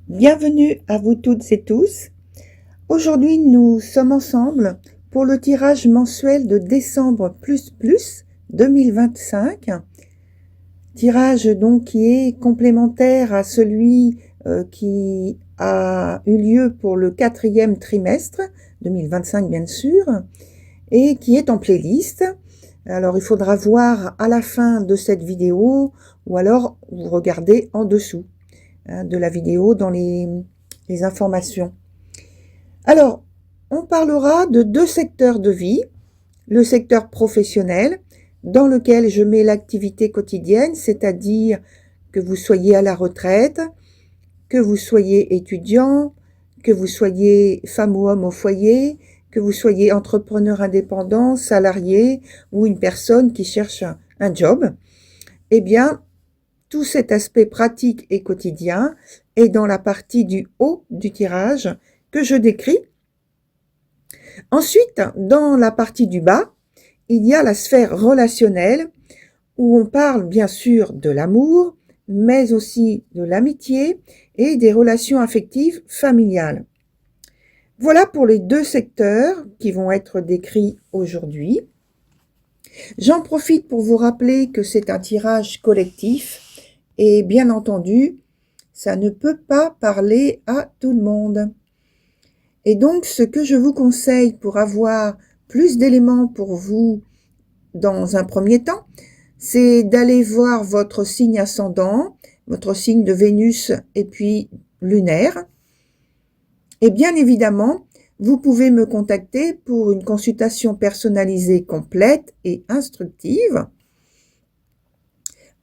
Bienvenue à vous toutes et tous. Aujourd'hui, nous sommes ensemble pour le tirage mensuel de décembre 2025. Tirage donc qui est complémentaire à celui qui a eu lieu pour le 4e trimestre 2025 bien sûr, et qui est en playlist. Alors il faudra voir à la fin de cette vidéo ou alors vous regardez en dessous de la vidéo dans les informations. Alors, on parlera de 2 secteurs de vie. Le secteur professionnel, dans lequel je mets l'activité quotidienne, c'est-à-dire que vous soyez à la retraite, que vous soyez étudiant, que vous soyez femme ou homme au foyer, que vous soyez entrepreneur indépendant, salarié ou une personne qui cherche un job. Eh bien, tout cet aspect pratique et quotidien est dans la partie du haut du tirage que je décris. Ensuite, dans la partie du bas, il y a la sphère relationnelle où on parle bien sûr de l'amour, mais aussi de l'amitié et des relations affectives familiales. Voilà pour les 2 secteurs qui vont être décrits aujourd'hui. J'en profite pour vous rappeler que c'est un tirage collectif et bien entendu, ça ne peut pas parler à tout le monde. Et donc, ce que je vous conseille pour avoir plus d'éléments pour vous dans un premier temps, c'est d'aller voir votre signe ascendant, votre signe de Vénus et puis lunaire. Et bien évidemment, vous pouvez me contacter pour une consultation personnalisée complète et instructive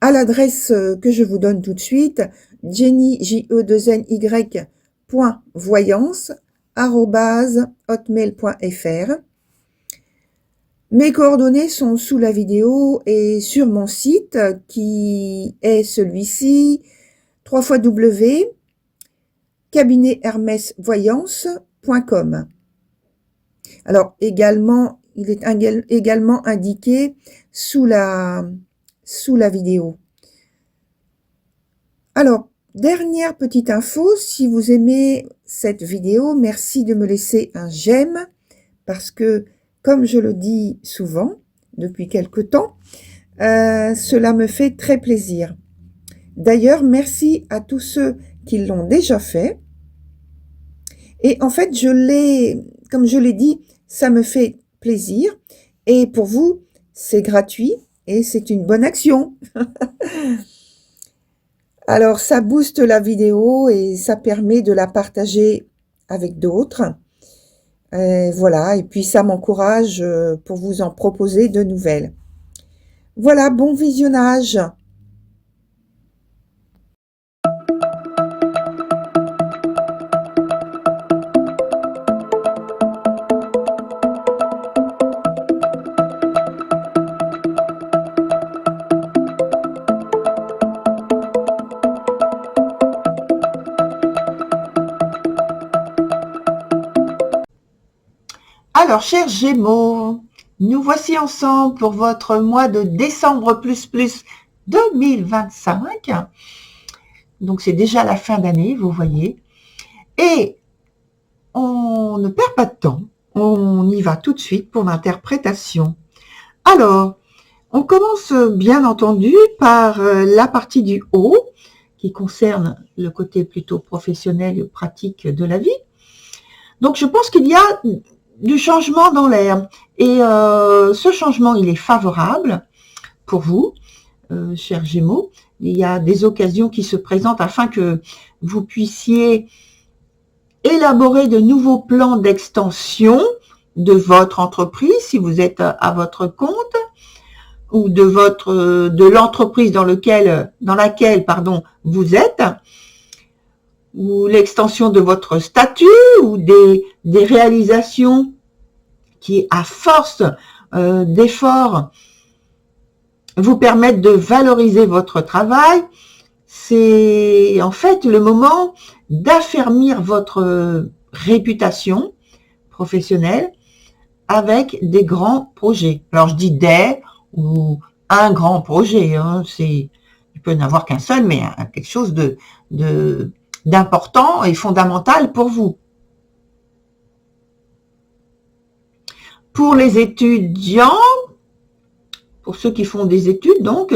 à l'adresse que je vous donne tout de suite, jenny.voyance@hotmail.fr. Mes coordonnées sont sous la vidéo et sur mon site qui est celui-ci, www.cabinethermesvoyance.com. Alors également, il est également indiqué sous la vidéo. Alors, dernière petite info, si vous aimez cette vidéo, merci de me laisser un j'aime parce que, comme je le dis souvent depuis quelque temps, cela me fait très plaisir. D'ailleurs, merci à tous ceux qui l'ont déjà fait. Et en fait, comme je l'ai dit, ça me fait plaisir. Et pour vous, c'est gratuit et c'est une bonne action. Alors, ça booste la vidéo et ça permet de la partager avec d'autres. Voilà, et puis ça m'encourage pour vous en proposer de nouvelles. Voilà, bon visionnage. Alors, chers Gémeaux, nous voici ensemble pour votre mois de décembre 2025. Donc, c'est déjà la fin d'année, vous voyez. Et on ne perd pas de temps. On y va tout de suite pour l'interprétation. Alors, on commence bien entendu par la partie du haut qui concerne le côté plutôt professionnel et pratique de la vie. Donc, je pense qu'il y a du changement dans l'air. Et ce changement, il est favorable pour vous, chers Gémeaux. Il y a des occasions qui se présentent afin que vous puissiez élaborer de nouveaux plans d'extension de votre entreprise, si vous êtes à votre compte, ou de l'entreprise dans laquelle vous êtes, ou l'extension de votre statut, ou des réalisations qui, à force d'efforts, vous permettent de valoriser votre travail. C'est en fait le moment d'affermir votre réputation professionnelle avec des grands projets. Alors je dis des ou un grand projet, il peut n'avoir qu'un seul, mais quelque chose de d'important et fondamental pour vous. Pour les étudiants, pour ceux qui font des études, donc,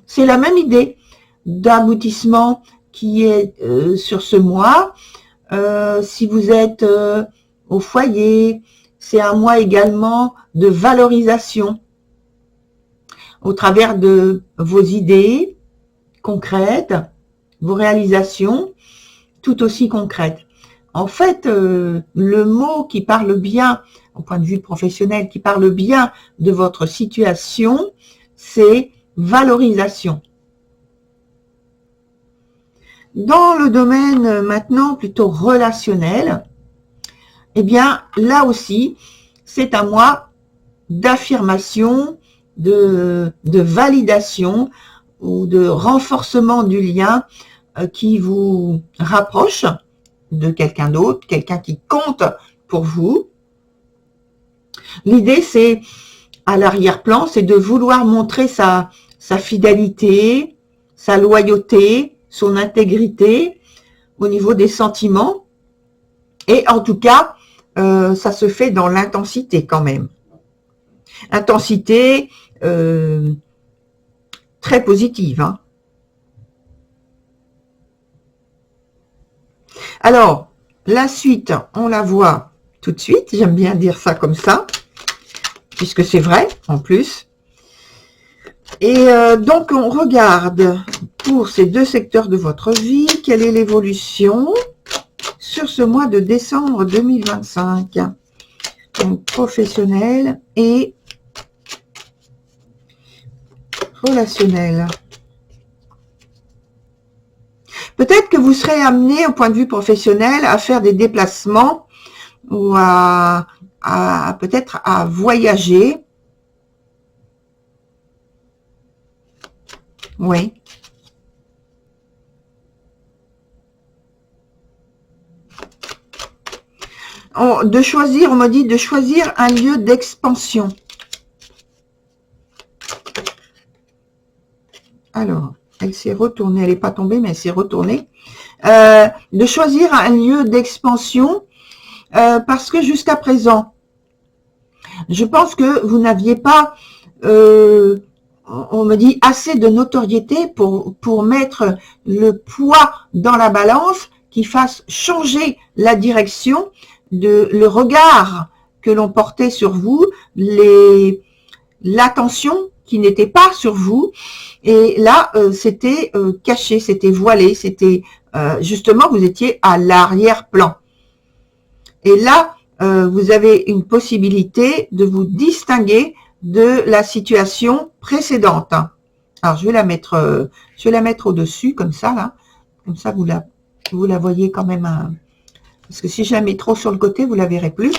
c'est la même idée d'aboutissement qui est sur ce mois. Si vous êtes au foyer, c'est un mois également de valorisation au travers de vos idées concrètes, vos réalisations, tout aussi concrètes. En fait, le mot qui parle bien, au point de vue professionnel, qui parle bien de votre situation, c'est valorisation. Dans le domaine maintenant plutôt relationnel, eh bien là aussi, c'est un mois d'affirmation, de validation ou de renforcement du lien qui vous rapproche de quelqu'un d'autre, quelqu'un qui compte pour vous. L'idée, c'est, à l'arrière-plan, c'est de vouloir montrer sa fidélité, sa loyauté, son intégrité au niveau des sentiments. Et en tout cas, ça se fait dans l'intensité quand même. Intensité très positive. Hein. Alors, la suite, on la voit tout de suite. J'aime bien dire ça comme ça, puisque c'est vrai en plus. Et donc, on regarde pour ces deux secteurs de votre vie, quelle est l'évolution sur ce mois de décembre 2025. Donc, professionnel et relationnel. Peut-être que vous serez amené, au point de vue professionnel, à faire des déplacements ou à peut-être à voyager. Oui. De choisir, on m'a dit de choisir un lieu d'expansion. Alors, elle s'est retournée, elle n'est pas tombée, mais elle s'est retournée. De choisir un lieu d'expansion parce que jusqu'à présent, je pense que vous n'aviez pas, on me dit, assez de notoriété pour mettre le poids dans la balance qui fasse changer la direction de le regard que l'on portait sur vous, l'attention qui n'était pas sur vous. Et là, c'était caché, c'était voilé, c'était justement, vous étiez à l'arrière-plan. Et là, vous avez une possibilité de vous distinguer de la situation précédente. Alors, je vais la mettre au-dessus, comme ça, là. Comme ça, vous la voyez quand même. Parce que si je la mets trop sur le côté, vous la verrez plus.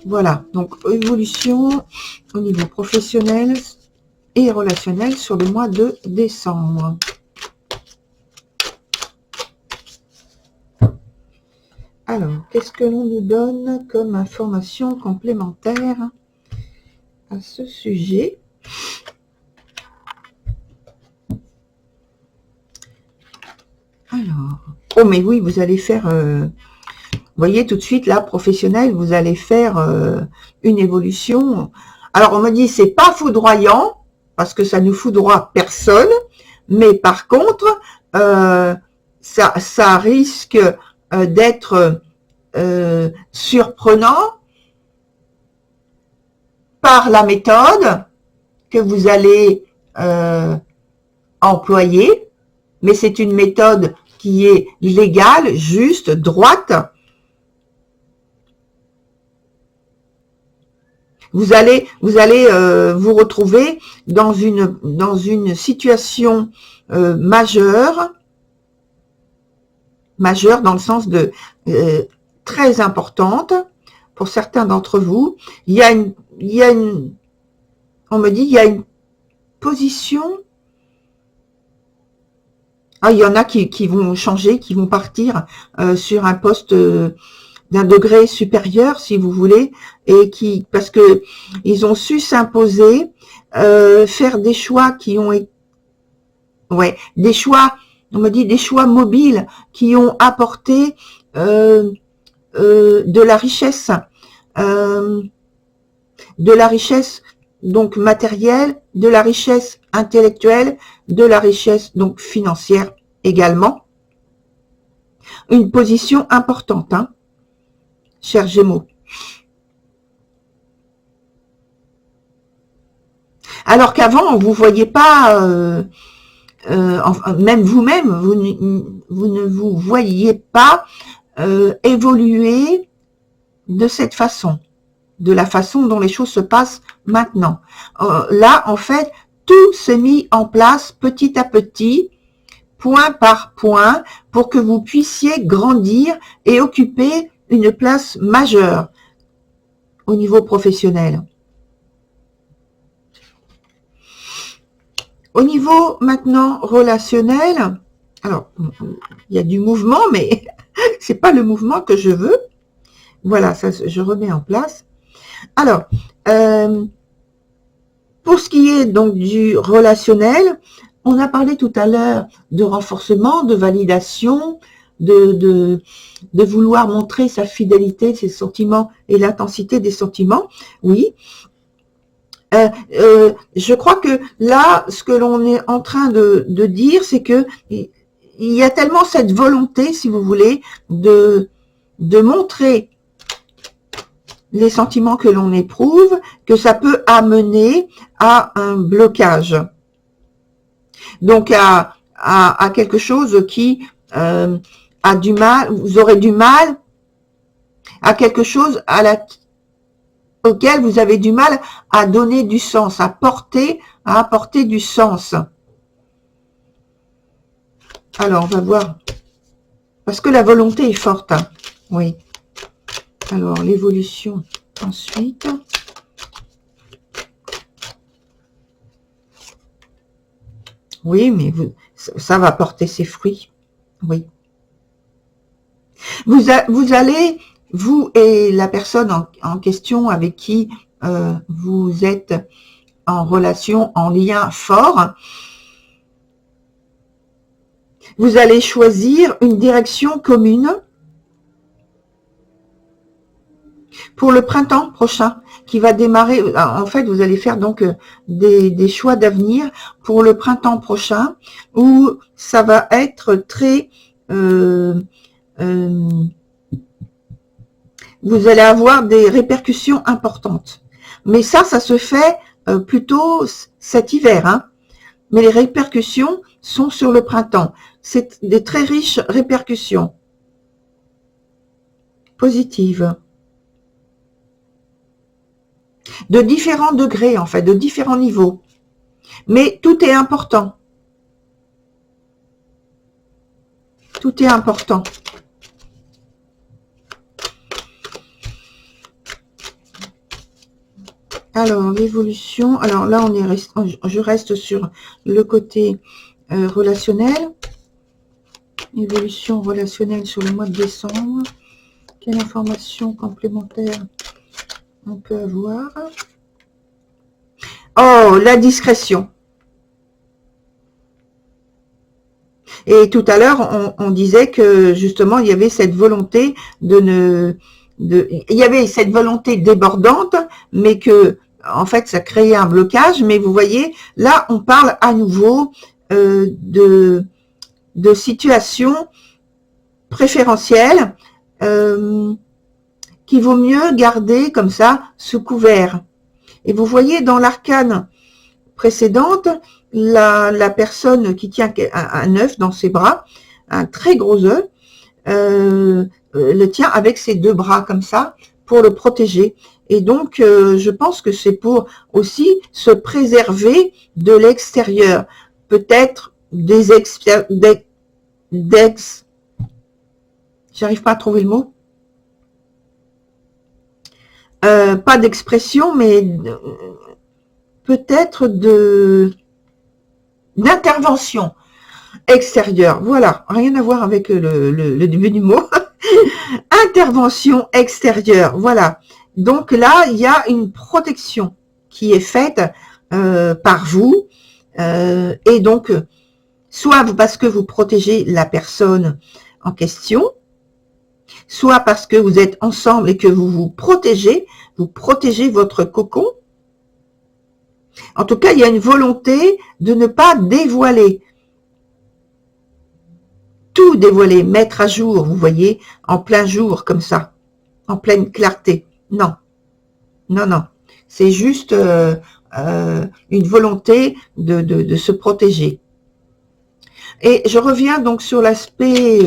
Voilà, donc évolution au niveau professionnel et relationnel sur le mois de décembre. Alors, qu'est-ce que l'on nous donne comme information complémentaire à ce sujet? Alors, oh mais oui, vous allez faire, vous voyez tout de suite là, professionnel, vous allez faire une évolution. Alors on me dit c'est pas foudroyant parce que ça ne foudroie personne, mais par contre ça risque d'être surprenant par la méthode que vous allez employer. Mais c'est une méthode qui est légale, juste, droite. Vous allez vous retrouver dans une situation majeure dans le sens de très importante pour certains d'entre vous. On me dit, il y a une position. Ah, il y en a qui vont changer, qui vont partir sur un poste d'un degré supérieur, si vous voulez, et parce que ils ont su s'imposer, faire des choix qui ont des choix On me dit des choix mobiles qui ont apporté de la richesse, donc matérielle, de la richesse intellectuelle, de la richesse donc financière également. Une position importante, hein, chers Gémeaux. Alors qu'avant, vous voyez pas, même vous-même, vous ne vous voyiez pas évoluer de cette façon, de la façon dont les choses se passent maintenant. Là, en fait, tout s'est mis en place petit à petit, point par point, pour que vous puissiez grandir et occuper une place majeure au niveau professionnel. Au niveau maintenant relationnel, alors il y a du mouvement, mais c'est pas le mouvement que je veux. Voilà, ça je remets en place. Alors, pour ce qui est donc du relationnel, on a parlé tout à l'heure de renforcement, de validation, de vouloir montrer sa fidélité, ses sentiments et l'intensité des sentiments. Oui. Je crois que là, ce que l'on est en train de dire, c'est que il y a tellement cette volonté, si vous voulez, de montrer les sentiments que l'on éprouve, que ça peut amener à un blocage. Donc à quelque chose qui a du mal, vous aurez du mal à quelque chose auquel vous avez du mal à donner du sens, à apporter du sens. Alors, on va voir. Parce que la volonté est forte. Hein. Oui. Alors, l'évolution ensuite. Oui, mais ça va porter ses fruits. Oui. Vous allez, vous et la personne en question avec qui vous êtes en relation, en lien fort, vous allez choisir une direction commune pour le printemps prochain, qui va démarrer. En fait, vous allez faire donc des choix d'avenir pour le printemps prochain, où ça va être très... vous allez avoir des répercussions importantes. Mais ça se fait plutôt cet hiver. Hein. Mais les répercussions sont sur le printemps. C'est des très riches répercussions positives. De différents degrés, en fait, de différents niveaux. Mais tout est important. Tout est important. Alors, l'évolution. Alors là, je reste sur le côté relationnel. Évolution relationnelle sur le mois de décembre. Quelle information complémentaire on peut avoir? Oh, la discrétion. Et tout à l'heure, on disait que justement, il y avait cette volonté il y avait cette volonté débordante, mais que, en fait, ça créait un blocage. Mais vous voyez, là, on parle à nouveau de situations préférentielles qu'il vaut mieux garder comme ça sous couvert. Et vous voyez dans l'arcane précédente, la personne qui tient un œuf dans ses bras, un très gros œuf, le tient avec ses deux bras comme ça pour le protéger. Et donc, je pense que c'est pour aussi se préserver de l'extérieur. Peut-être j'arrive pas à trouver le mot. Pas d'expression, mais peut-être d'intervention extérieure. Voilà, rien à voir avec le début du mot. Intervention extérieure, voilà. Donc là, il y a une protection qui est faite par vous. Et donc, soit parce que vous protégez la personne en question, soit parce que vous êtes ensemble et que vous protégez votre cocon. En tout cas, il y a une volonté de ne pas dévoiler, tout dévoiler, mettre à jour, vous voyez, en plein jour, comme ça, en pleine clarté. Non, non, non. C'est juste une volonté de se protéger. Et je reviens donc sur l'aspect,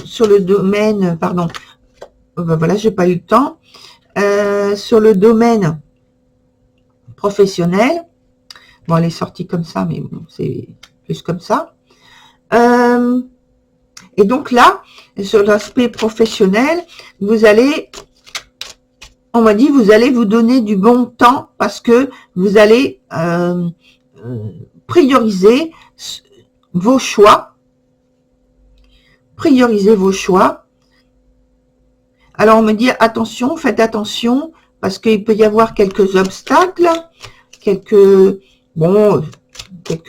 sur le domaine, pardon, ben voilà, j'ai pas eu le temps, sur le domaine professionnel. Bon, elle est sortie comme ça, mais bon, c'est plus comme ça. Et donc là, sur l'aspect professionnel, vous allez, on m'a dit, vous allez vous donner du bon temps parce que vous allez prioriser vos choix. Prioriser vos choix. Alors, on me dit, attention, faites attention, parce qu'il peut y avoir quelques obstacles, quelques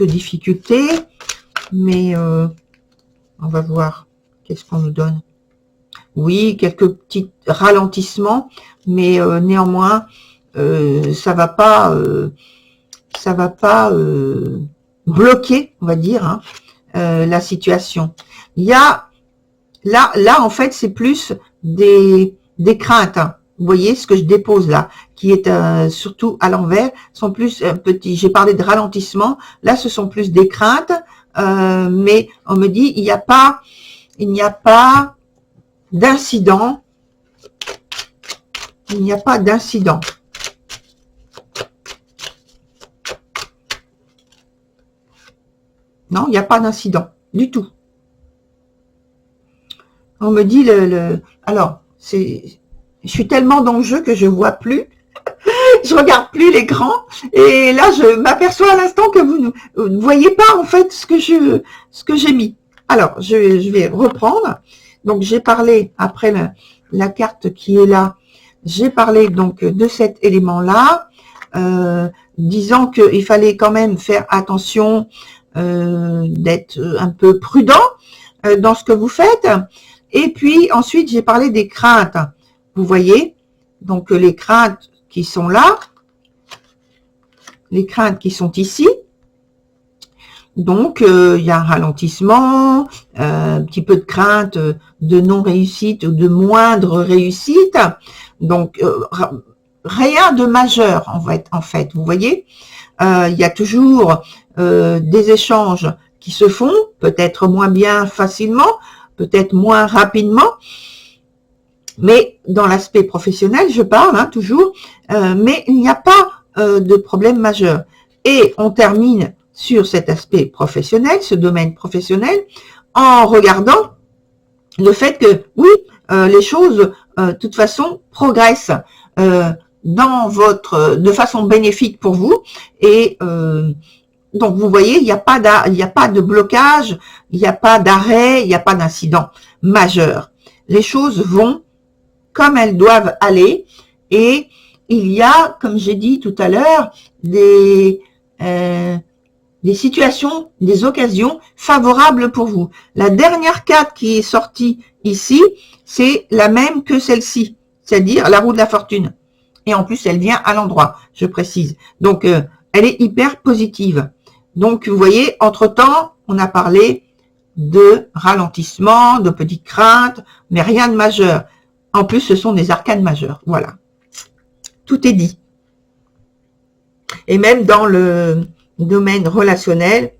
difficultés, mais on va voir qu'est-ce qu'on nous donne. Oui, quelques petits ralentissements, mais néanmoins, ça va pas bloquer, on va dire, hein, la situation. Il y a là en fait, c'est plus des craintes. Hein. Vous voyez ce que je dépose là, qui est surtout à l'envers, sont plus petits. J'ai parlé de ralentissement. Là, ce sont plus des craintes, mais on me dit il n'y a pas d'incident. Il n'y a pas d'incident. Non, il n'y a pas d'incident du tout. On me dit alors, je suis tellement dans le jeu que je vois plus. Je regarde plus l'écran. Et là, je m'aperçois à l'instant que vous ne voyez pas, en fait, ce que j'ai mis. Alors, je vais reprendre. Donc, j'ai parlé, après la carte qui est là, j'ai parlé donc de cet élément-là, disant qu'il fallait quand même faire attention, d'être un peu prudent dans ce que vous faites. Et puis, ensuite, j'ai parlé des craintes. Vous voyez, donc les craintes qui sont là, les craintes qui sont ici. Donc, il y a un ralentissement, un petit peu de crainte de non-réussite ou de moindre réussite. Donc, rien de majeur, en fait, vous voyez. Il y a toujours des échanges qui se font, peut-être moins bien facilement, peut-être moins rapidement, mais dans l'aspect professionnel, je parle hein, toujours, mais il n'y a pas de problème majeur. Et on termine sur cet aspect professionnel, ce domaine professionnel, en regardant le fait que, oui, les choses, de toute façon, progressent de façon bénéfique pour vous. Et donc, vous voyez, il n'y a pas de blocage, il n'y a pas d'arrêt, il n'y a pas d'incident majeur. Les choses vont comme elles doivent aller. Et il y a, comme j'ai dit tout à l'heure, des situations, des occasions favorables pour vous. La dernière carte qui est sortie ici, c'est la même que celle-ci, c'est-à-dire la roue de la fortune. Et en plus, elle vient à l'endroit, je précise. Donc, elle est hyper positive. Donc, vous voyez, entre-temps, on a parlé de ralentissement, de petites craintes, mais rien de majeur. En plus, ce sont des arcanes majeures. Voilà. Tout est dit. Et même dans le domaine relationnel,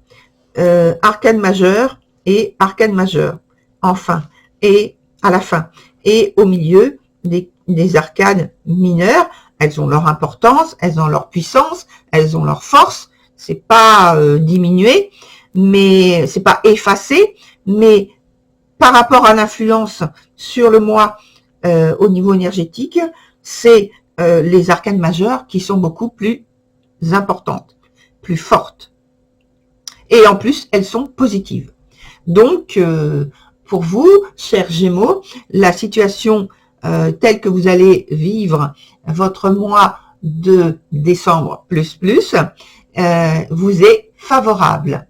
arcane majeur et arcane majeur. Enfin, et à la fin. Et au milieu, des arcanes mineures. Elles ont leur importance, elles ont leur puissance, elles ont leur force. C'est pas diminué, mais c'est pas effacé, mais par rapport à l'influence sur le moi au niveau énergétique, c'est les arcanes majeures qui sont beaucoup plus importantes, plus fortes. Et en plus, elles sont positives. Donc, pour vous, chers Gémeaux, la situation telle que vous allez vivre votre mois de décembre plus, vous est favorable.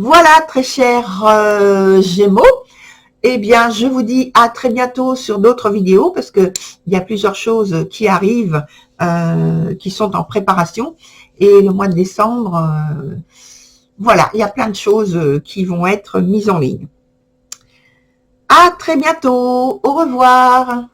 Voilà, très chers Gémeaux. Eh bien, je vous dis à très bientôt sur d'autres vidéos parce que il y a plusieurs choses qui arrivent, qui sont en préparation. Et le mois de décembre, voilà, il y a plein de choses qui vont être mises en ligne. À très bientôt. Au revoir.